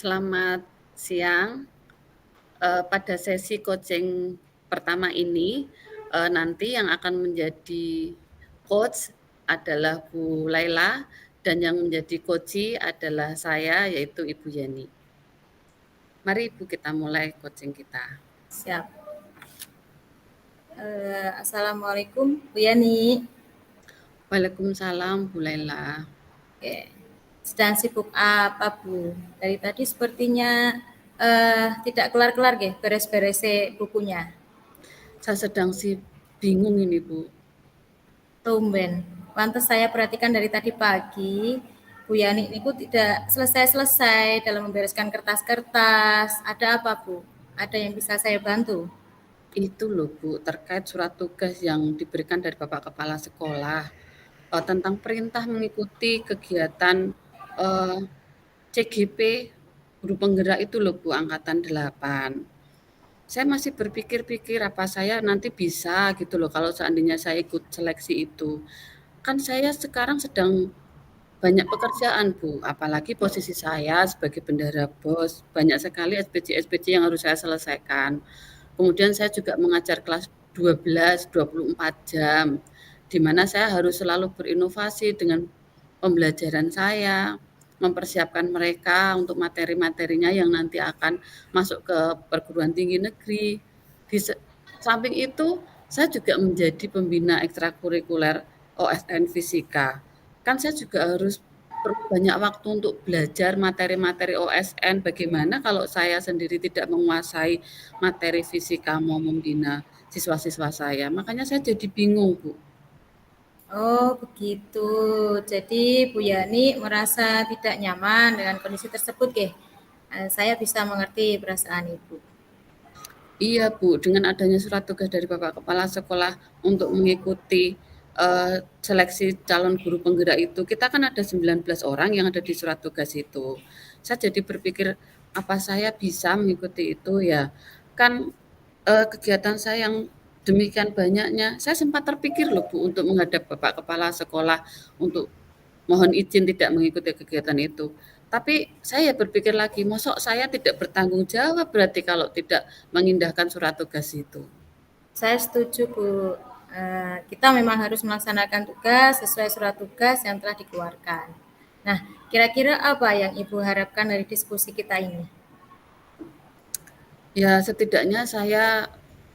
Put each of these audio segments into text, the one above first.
Selamat siang. Pada sesi coaching pertama ini, nanti yang akan menjadi coach adalah Bu Laila dan yang menjadi coachee adalah saya, yaitu Ibu Yani. Mari Ibu kita mulai coaching kita. Siap. Assalamualaikum Bu Yani. Waalaikumsalam Bu Laila. Oke. Sedang sibuk apa Bu? Dari tadi sepertinya tidak kelar-kelar beres-beres bukunya. Saya sedang bingung ini Bu. Tumben. Pantes saya perhatikan dari tadi pagi Bu Yani ini tidak selesai-selesai dalam membereskan kertas-kertas. Ada apa Bu? Ada yang bisa saya bantu? Itu loh Bu, terkait surat tugas yang diberikan dari Bapak Kepala Sekolah tentang perintah mengikuti kegiatan CGP Guru Penggerak itu loh Bu, angkatan 8. Saya masih berpikir-pikir apa saya nanti bisa gitu loh kalau seandainya saya ikut seleksi itu. Kan saya sekarang sedang banyak pekerjaan Bu, apalagi posisi saya sebagai bendahara BOS, banyak sekali SPJ-SPJ yang harus saya selesaikan. Kemudian saya juga mengajar kelas 12, 24 jam, di mana saya harus selalu berinovasi dengan pembelajaran saya, mempersiapkan mereka untuk materi-materinya yang nanti akan masuk ke perguruan tinggi negeri. Di samping itu, saya juga menjadi pembina ekstrakurikuler OSN Fisika. Kan saya juga harus perlu banyak waktu untuk belajar materi-materi OSN. Bagaimana kalau saya sendiri tidak menguasai materi fisika mau membina siswa-siswa saya? Makanya saya jadi bingung, Bu. Oh begitu. Jadi Bu Yani merasa tidak nyaman dengan kondisi tersebut, saya bisa mengerti perasaan Ibu. Iya, Bu, dengan adanya surat tugas dari Bapak Kepala Sekolah untuk mengikuti seleksi calon guru penggerak itu, kita kan ada 19 orang yang ada di surat tugas itu. Saya jadi berpikir, apa saya bisa mengikuti itu ya? Kan kegiatan saya yang demikian banyaknya, saya sempat terpikir loh Bu untuk menghadap Bapak Kepala Sekolah untuk mohon izin tidak mengikuti kegiatan itu. Tapi saya berpikir lagi, mosok saya tidak bertanggung jawab berarti kalau tidak mengindahkan surat tugas itu. Saya setuju Bu. Kita memang harus melaksanakan tugas sesuai surat tugas yang telah dikeluarkan. Nah, kira-kira apa yang Ibu harapkan dari diskusi kita ini? Ya setidaknya saya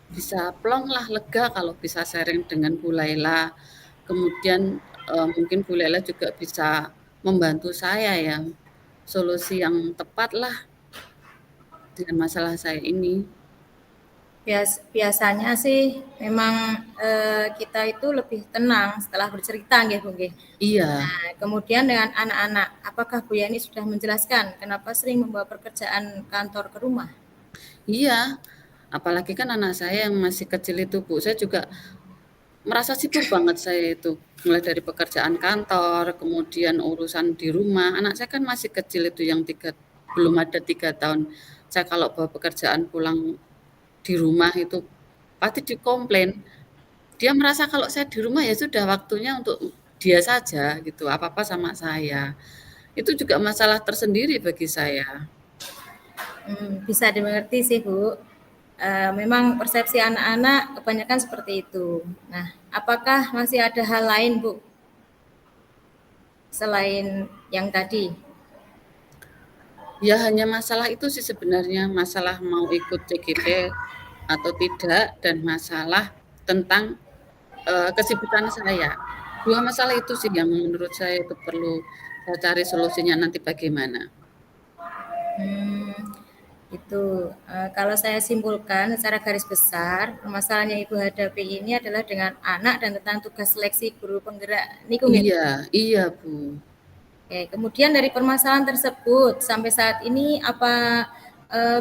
bisa plong lah, lega kalau bisa sharing dengan Bu Laila. Kemudian mungkin Bu Laila juga bisa membantu saya ya, solusi yang tepat lah dengan masalah saya ini. Biasanya sih memang kita itu lebih tenang setelah bercerita, Bu. Iya, Nah, kemudian dengan anak-anak, apakah Bu Yani sudah menjelaskan kenapa sering membawa pekerjaan kantor ke rumah? iya. Apalagi kan anak saya yang masih kecil itu, Bu. Saya juga merasa sibuk banget saya itu. Mulai dari pekerjaan kantor, kemudian urusan di rumah. Anak saya kan masih kecil itu yang belum ada 3 tahun. Saya kalau bawa pekerjaan pulang di rumah itu pasti dikomplain. Dia merasa kalau saya di rumah ya sudah waktunya untuk dia saja gitu, apa-apa sama saya. Itu juga masalah tersendiri bagi saya. Bisa dimengerti sih, Bu. Memang persepsi anak-anak kebanyakan seperti itu. Nah, apakah masih ada hal lain, Bu, selain yang tadi? Ya hanya masalah itu sih sebenarnya, masalah mau ikut CGP atau tidak dan masalah tentang kesibukan saya. Dua masalah itu sih yang menurut saya itu perlu saya cari solusinya nanti bagaimana. Hmm, itu kalau saya simpulkan secara garis besar, permasalahan yang Ibu hadapi ini adalah dengan anak dan tentang tugas seleksi guru penggerak niku nggih. Iya, iya Bu. Oke, kemudian dari permasalahan tersebut sampai saat ini apa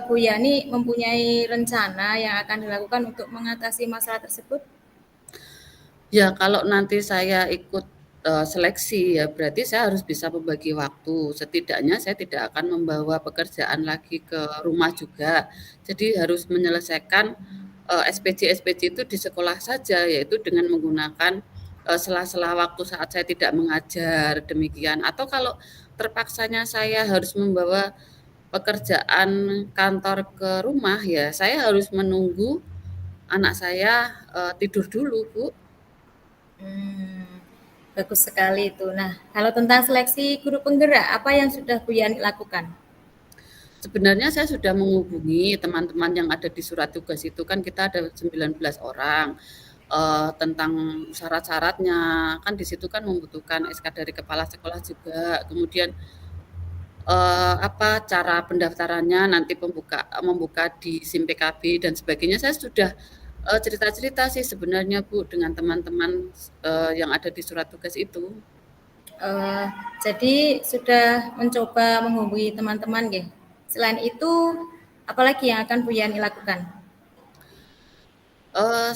Bu Yani mempunyai rencana yang akan dilakukan untuk mengatasi masalah tersebut? Ya kalau nanti saya ikut seleksi ya berarti saya harus bisa membagi waktu. Setidaknya saya tidak akan membawa pekerjaan lagi ke rumah juga. Jadi harus menyelesaikan SPJ-SPJ itu di sekolah saja, yaitu dengan menggunakan sela-sela waktu saat saya tidak mengajar, demikian. Atau kalau terpaksanya saya harus membawa pekerjaan kantor ke rumah, ya saya harus menunggu anak saya, tidur dulu, Bu. Hmm, bagus sekali itu. Nah, kalau tentang seleksi guru penggerak, apa yang sudah Bu Yani lakukan? Sebenarnya saya sudah menghubungi teman-teman yang ada di surat tugas itu, kan kita ada 19 orang, tentang syarat-syaratnya, kan di situ kan membutuhkan SK dari kepala sekolah juga, kemudian, apa, cara pendaftarannya, nanti membuka di SIM PKB dan sebagainya. Saya sudah, cerita-cerita sih sebenarnya, Bu, dengan teman-teman, yang ada di surat tugas itu. Eh, jadi sudah mencoba menghubungi teman-teman, nggih. Selain itu, apalagi yang akan Bu Yani lakukan?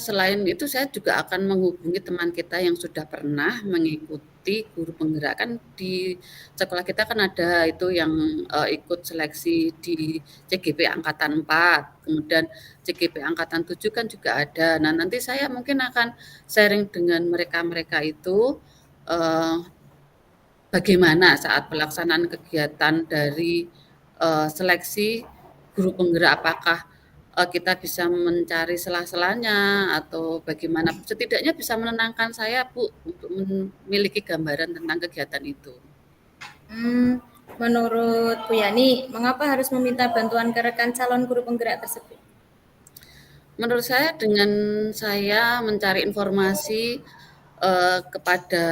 Selain itu saya juga akan menghubungi teman kita yang sudah pernah mengikuti guru penggerak, kan di sekolah kita kan ada itu yang, ikut seleksi di CGP angkatan 4, kemudian CGP angkatan 7 kan juga ada. Nah, nanti saya mungkin akan sharing dengan mereka-mereka itu, eee, bagaimana saat pelaksanaan kegiatan dari, seleksi guru penggerak, apakah, kita bisa mencari sela-selanya atau bagaimana, setidaknya bisa menenangkan saya, Bu, untuk memiliki gambaran tentang kegiatan itu. Hmm, menurut Bu Yani, mengapa harus meminta bantuan ke rekan calon guru penggerak tersebut? Menurut saya dengan saya mencari informasi, kepada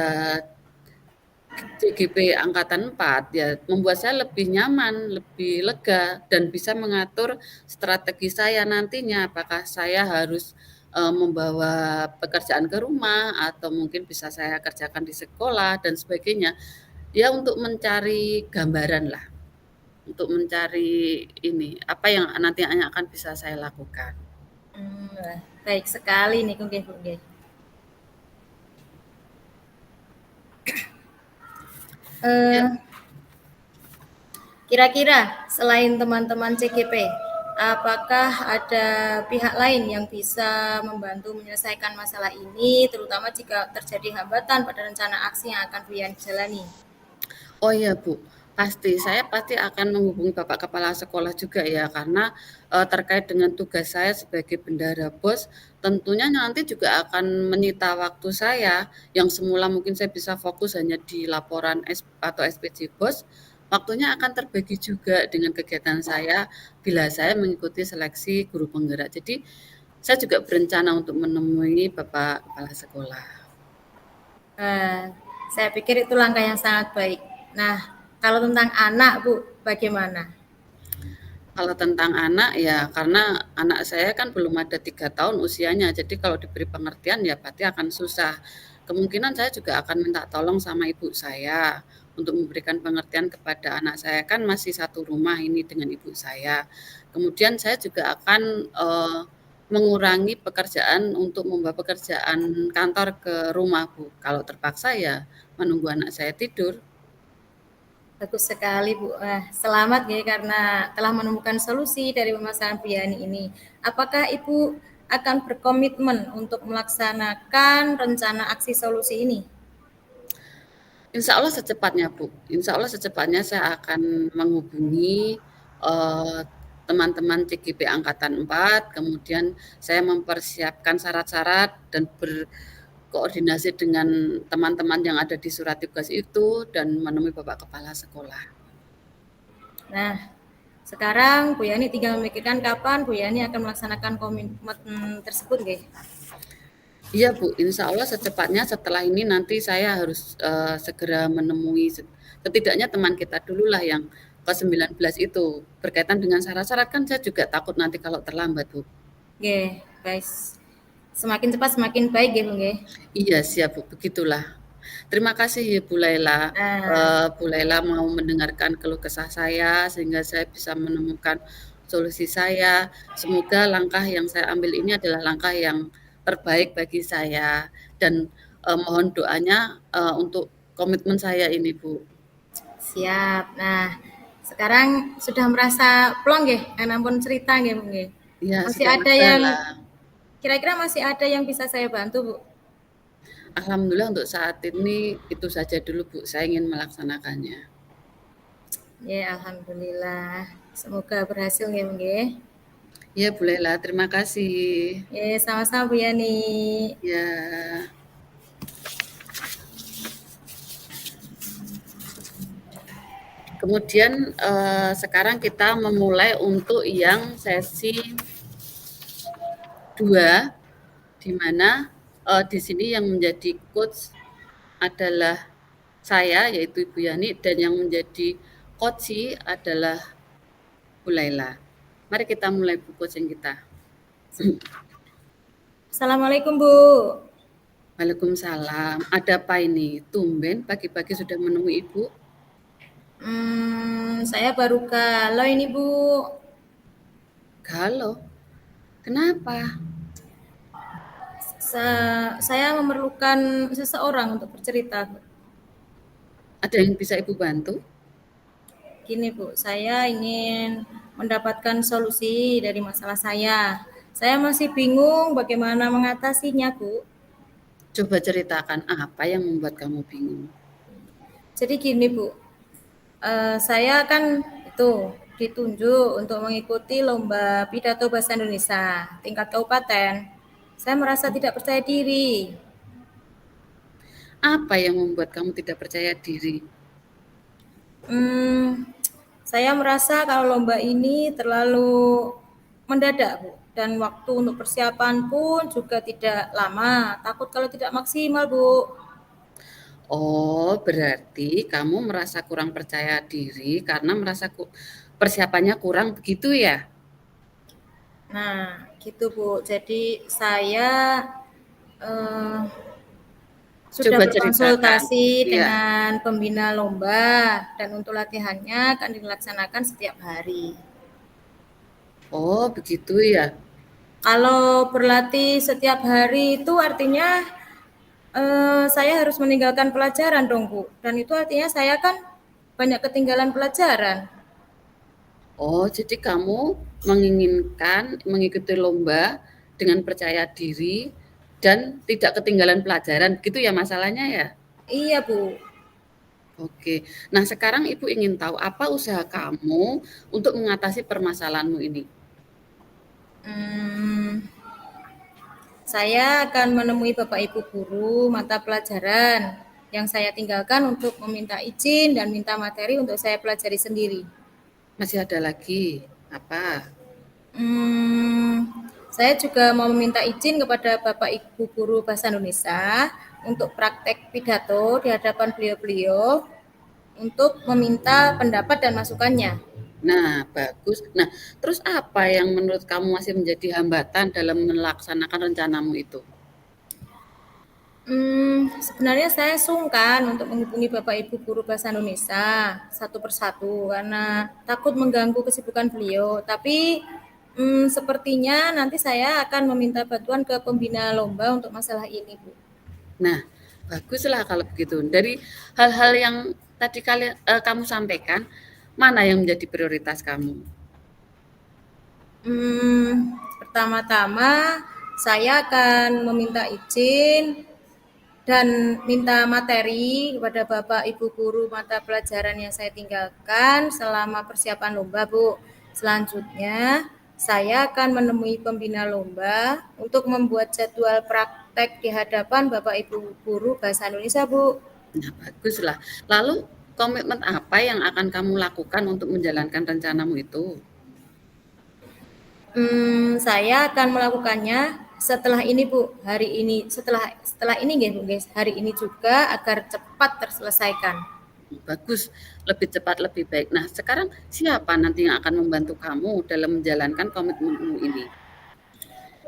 CGP angkatan 4 ya membuat saya lebih nyaman, lebih lega dan bisa mengatur strategi saya nantinya. Apakah saya harus, membawa pekerjaan ke rumah atau mungkin bisa saya kerjakan di sekolah dan sebagainya. Ya untuk mencari gambaran lah, untuk mencari ini, apa yang nantinya akan bisa saya lakukan. Wah, baik sekali nih, nggih, Bu, nggih. Ya. Eh, Kira-kira selain teman-teman CGP, apakah ada pihak lain yang bisa membantu menyelesaikan masalah ini, terutama jika terjadi hambatan pada rencana aksi yang akan Bu Yani jalani? Oh iya Bu, pasti. Saya pasti akan menghubungi Bapak Kepala Sekolah juga ya, karena, terkait dengan tugas saya sebagai bendahara BOS, tentunya nanti juga akan menyita waktu saya, yang semula mungkin saya bisa fokus hanya di laporan atau SPJ BOS, waktunya akan terbagi juga dengan kegiatan saya bila saya mengikuti seleksi guru penggerak. Jadi, saya juga berencana untuk menemui Bapak Kepala Sekolah. Eh, saya pikir itu langkah yang sangat baik. Nah, kalau tentang anak, Bu, bagaimana? Kalau tentang anak ya karena anak saya kan belum ada 3 tahun usianya, jadi kalau diberi pengertian ya pasti akan susah. Kemungkinan saya juga akan minta tolong sama ibu saya untuk memberikan pengertian kepada anak saya, kan masih satu rumah ini dengan ibu saya. Kemudian saya juga akan, mengurangi pekerjaan untuk membawa pekerjaan kantor ke rumah, Bu. Kalau terpaksa ya menunggu anak saya tidur. Bagus sekali, Bu. Selamat ya karena telah menemukan solusi dari permasalahan Bu Yani ini. Apakah Ibu akan berkomitmen untuk melaksanakan rencana aksi solusi ini? Insya Allah secepatnya, Bu. Insya Allah secepatnya saya akan menghubungi, eee, teman-teman CGP angkatan 4, kemudian saya mempersiapkan syarat-syarat dan berkoordinasi dengan teman-teman yang ada di surat tugas itu dan menemui Bapak Kepala Sekolah. Nah, sekarang Bu Yani tinggal memikirkan kapan Bu Yani akan melaksanakan komitmen tersebut, nggih. Iya, Bu, insya Allah secepatnya setelah ini nanti saya harus, segera menemui setidaknya teman kita dululah yang ke-19 itu. Berkaitan dengan syarat-syarat kan saya juga takut nanti kalau terlambat, Bu. Nggih, baik. Semakin cepat semakin baik nggih, Bu, nggih. Iya, siap, Bu, begitulah. Terima kasih ya Bu Laila, Nah, Bu Laila mau mendengarkan keluh kesah saya sehingga saya bisa menemukan solusi saya. Semoga langkah yang saya ambil ini adalah langkah yang terbaik bagi saya dan, mohon doanya, untuk komitmen saya ini, Bu. siap. Nah, sekarang sudah merasa plong nggih, ampun cerita nggih, Bu, nggih. Iya, Masih sudah ada yang legalah. kira-kira masih ada yang bisa saya bantu, Bu? Alhamdulillah untuk saat ini itu saja dulu, Bu, saya ingin melaksanakannya. Ya, alhamdulillah. Semoga berhasil nggih, nggih. Ya bolehlah, terima kasih. Ya, sama-sama Bu Yani. Ya. Kemudian sekarang kita memulai untuk yang sesi 2, di mana di sini yang menjadi coach adalah saya, yaitu Ibu Yani, dan yang menjadi coachee adalah Bu Laila. Mari kita mulai Bu coaching kita. Assalamualaikum Bu. Waalaikumsalam. Ada apa ini? Tumben pagi-pagi sudah menemui Ibu. Saya baru galau ini Bu. Galau. Kenapa? Saya memerlukan seseorang untuk bercerita. Ada yang bisa Ibu bantu? Gini Bu, saya ingin mendapatkan solusi dari masalah saya. Saya masih bingung bagaimana mengatasinya Bu. Coba ceritakan apa yang membuat kamu bingung. Jadi gini Bu, saya kan itu ditunjuk untuk mengikuti lomba pidato bahasa Indonesia tingkat kabupaten. Saya merasa tidak percaya diri. Apa yang membuat kamu tidak percaya diri? Saya merasa kalau lomba ini terlalu mendadak, Bu. Dan waktu untuk persiapan pun juga tidak lama. Takut kalau tidak maksimal, Bu. Oh, berarti kamu merasa kurang percaya diri karena merasa persiapannya kurang begitu ya? Nah, gitu, Bu. Jadi saya eh, sudah Coba ceritakan. berkonsultasi Iya. dengan pembina lomba dan untuk latihannya akan dilaksanakan setiap hari. Oh, begitu ya. Kalau berlatih setiap hari itu artinya saya harus meninggalkan pelajaran dong, Bu. Dan itu artinya saya kan banyak ketinggalan pelajaran. Oh, jadi kamu menginginkan mengikuti lomba dengan percaya diri dan tidak ketinggalan pelajaran, gitu ya masalahnya ya? Iya, Bu. Oke. Nah, sekarang Ibu ingin tahu apa usaha kamu untuk mengatasi permasalahanmu ini? Hmm, saya akan menemui Bapak Ibu guru mata pelajaran yang saya tinggalkan untuk meminta izin dan minta materi untuk saya pelajari sendiri. Masih ada lagi? Apa? Hmm, saya juga mau meminta izin kepada Bapak Ibu guru bahasa Indonesia untuk praktek pidato di hadapan beliau-beliau untuk meminta pendapat dan masukannya. Nah, bagus. Nah, terus apa yang menurut kamu masih menjadi hambatan dalam melaksanakan rencanamu itu? Sebenarnya saya sungkan untuk menghubungi Bapak Ibu guru bahasa Indonesia satu persatu karena takut mengganggu kesibukan beliau. Tapi sepertinya nanti saya akan meminta bantuan ke pembina lomba untuk masalah ini, Bu. Nah, baguslah kalau begitu. Dari hal-hal yang tadi kamu sampaikan, mana yang menjadi prioritas kamu? Pertama-tama saya akan meminta izin dan minta materi kepada Bapak Ibu guru mata pelajaran yang saya tinggalkan selama persiapan lomba, Bu. Selanjutnya, saya akan menemui pembina lomba untuk membuat jadwal praktek di hadapan Bapak Ibu guru bahasa Indonesia, Bu. Nah, baguslah. Lalu komitmen apa yang akan kamu lakukan untuk menjalankan rencanamu itu? Saya akan melakukannya setelah ini, Bu. Hari ini, setelah ini nggih, Bu, guys. Hari ini juga agar cepat terselesaikan. Bagus, lebih cepat lebih baik. Nah, sekarang siapa nanti yang akan membantu kamu dalam menjalankan komitmenmu ini?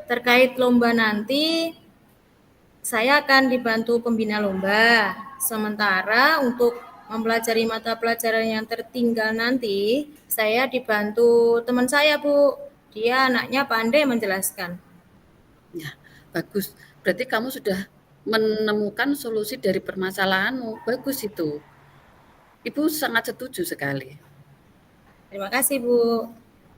Terkait lomba nanti, saya akan dibantu pembina lomba. Sementara untuk mempelajari mata pelajaran yang tertinggal nanti, saya dibantu teman saya, Bu. Dia anaknya pandai menjelaskan. Ya, bagus. Berarti kamu sudah menemukan solusi dari permasalahanmu. Bagus itu. Ibu sangat setuju sekali. Terima kasih, Bu.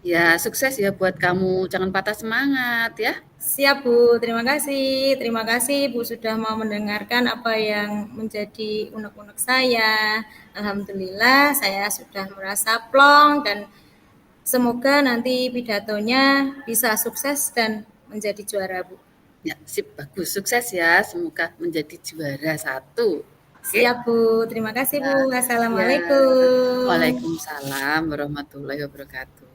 Ya, sukses ya buat kamu. Jangan patah semangat ya. Siap, Bu. Terima kasih. Terima kasih, Bu, sudah mau mendengarkan apa yang menjadi unek-unek saya. Alhamdulillah, saya sudah merasa plong dan Semoga nanti pidatonya bisa sukses dan menjadi juara, Bu. Ya, sip, bagus. Sukses ya, semoga menjadi juara 1. Oke? Siap, Bu. Terima kasih, Ya, Bu. ya. Assalamualaikum. Waalaikumsalam warahmatullahi wabarakatuh.